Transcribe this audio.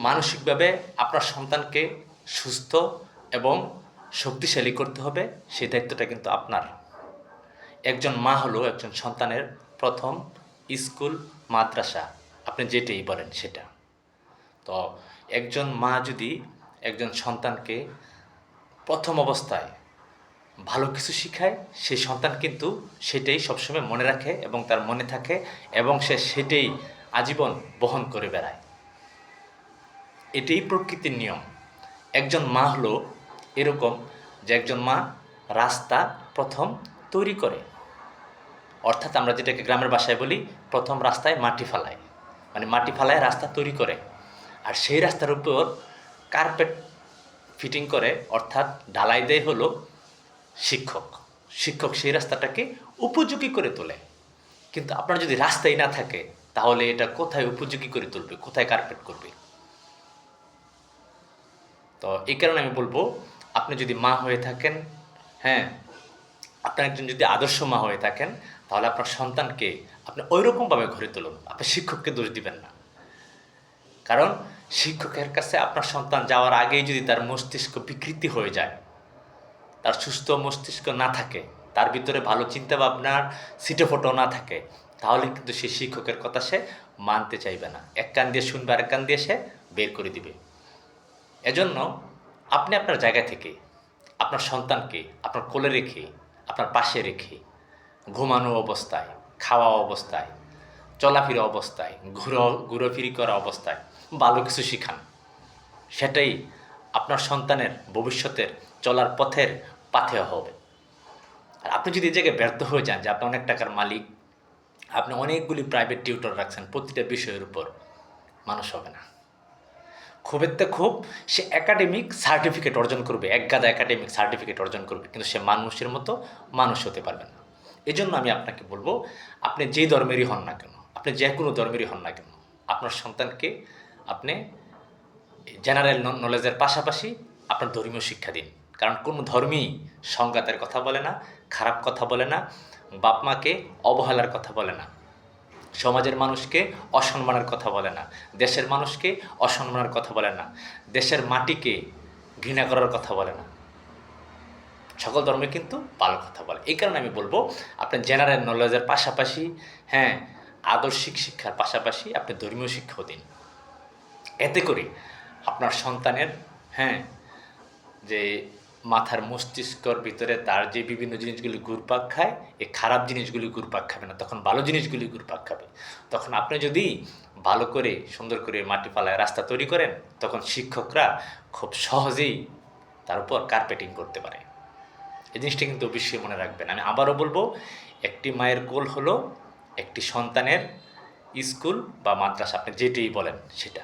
মানসিকভাবে আপনার সন্তানকে সুস্থ এবং শক্তিশালী করতে হবে, সেই দায়িত্বটা কিন্তু আপনার। একজন মা হলো একজন সন্তানের প্রথম স্কুল, মাদ্রাসা, আপনি যেটাই বলেন সেটা। তো একজন মা যদি একজন সন্তানকে প্রথম অবস্থায় ভালো কিছু শিখায়, সেই সন্তান কিন্তু সেটাই সবসময় মনে রাখে এবং তার মনে থাকে এবং সে সেটাই আজীবন বহন করে বেড়ায়। এটাই প্রকৃতির নিয়ম। একজন মা হলো এরকম যে একজন মা রাস্তা প্রথম তৈরি করে, অর্থাৎ আমরা যেটাকে গ্রামের ভাষায় বলি প্রথম রাস্তায় মাটি ফালায়, মানে মাটি ফালায় রাস্তা তৈরি করে। আর সেই রাস্তার উপর কার্পেট ফিটিং করে, অর্থাৎ ঢালাই দেয় হলো শিক্ষক। শিক্ষক সেই রাস্তাটাকে উপযোগী করে তোলে। কিন্তু আপনার যদি রাস্তাই না থাকে, তাহলে এটা কোথায় উপযোগী করে তুলবে, কোথায় কার্পেট করবে? তো এই কারণে আমি বলবো, আপনি যদি মা হয়ে থাকেন, হ্যাঁ, আপনার একজন যদি আদর্শ মা হয়ে থাকেন, তাহলে আপনার সন্তানকে আপনি ওইরকমভাবে গড়ে তুলুন। আপনি শিক্ষককে দোষ দিবেন না, কারণ শিক্ষকের কাছে আপনার সন্তান যাওয়ার আগেই যদি তার মস্তিষ্ক বিকৃতি হয়ে যায়, তার সুস্থ মস্তিষ্ক না থাকে, তার ভিতরে ভালো চিন্তাভাবনার ছিটেফোঁটাও না থাকে, তাহলে কিন্তু সেই শিক্ষকের কথা সে মানতে চাইবে না। এক কান দিয়ে শুনবে, আরেক কান দিয়ে সে বের করে দিবে। এজন্য আপনি আপনার জায়গা থেকে আপনার সন্তানকে আপনার কোলে রেখে, আপনার পাশে রেখে, ঘুমানো অবস্থায়, খাওয়া অবস্থায়, চলাফেরা অবস্থায়, ঘুরোফিরি করা অবস্থায় ভালো কিছু শিখান। সেটাই আপনার সন্তানের ভবিষ্যতের চলার পথের পাথেয় হবে। আর আপনি যদি এই জায়গায় ব্যর্থ হয়ে যান যে আপনি অনেক টাকার মালিক, আপনি অনেকগুলি প্রাইভেট টিউটর রাখছেন প্রতিটা বিষয়ের উপর, মানুষ হবে না। খুবেতে খুব সে একাডেমিক সার্টিফিকেট অর্জন করবে, একগাদা একাডেমিক সার্টিফিকেট অর্জন করবে, কিন্তু সে মানুষের মতো মানুষ হতে পারবে না। এই জন্য আমি আপনাকে বলবো, আপনি যেই ধর্মেরই হন না কেন, আপনি যে কোনো ধর্মেরই হন না কেন, আপনার সন্তানকে আপনি জেনারেল নলেজের পাশাপাশি আপনার ধর্মীয় শিক্ষা দিন। কারণ কোনো ধর্মই সংঘাতের কথা বলে না, খারাপ কথা বলে না, বাপ মাকে অবহেলার কথা বলে না, সমাজের মানুষকে অসম্মানের কথা বলে না, দেশের মানুষকে অসম্মানের কথা বলে না, দেশের মাটিকে ঘৃণা করার কথা বলে না। সকল ধর্মে কিন্তু ভালো কথা বলে। এই কারণে আমি বলবো, আপনি জেনারেল নলেজের পাশাপাশি, হ্যাঁ, আদর্শিক শিক্ষার পাশাপাশি আপনি ধর্মীয় শিক্ষাও দিন। এতে করে আপনার সন্তানের, হ্যাঁ, যে মাথার মস্তিষ্কর ভিতরে তার যে বিভিন্ন জিনিসগুলি ঘুরপাক খায়, এই খারাপ জিনিসগুলি ঘুরপাক খাবে না, তখন ভালো জিনিসগুলি ঘুরপাক খাবে। তখন আপনি যদি ভালো করে সুন্দর করে মাটি ফালায় রাস্তা তৈরি করেন, তখন শিক্ষকরা খুব সহজেই তার উপর কার্পেটিং করতে পারে। এই জিনিসটা কিন্তু অবশ্যই মনে রাখবেন। আমি আবারও বলবো, একটি মায়ের কোল হলো একটি সন্তানের স্কুল বা মাদ্রাসা, আপনি যেটাই বলেন সেটা।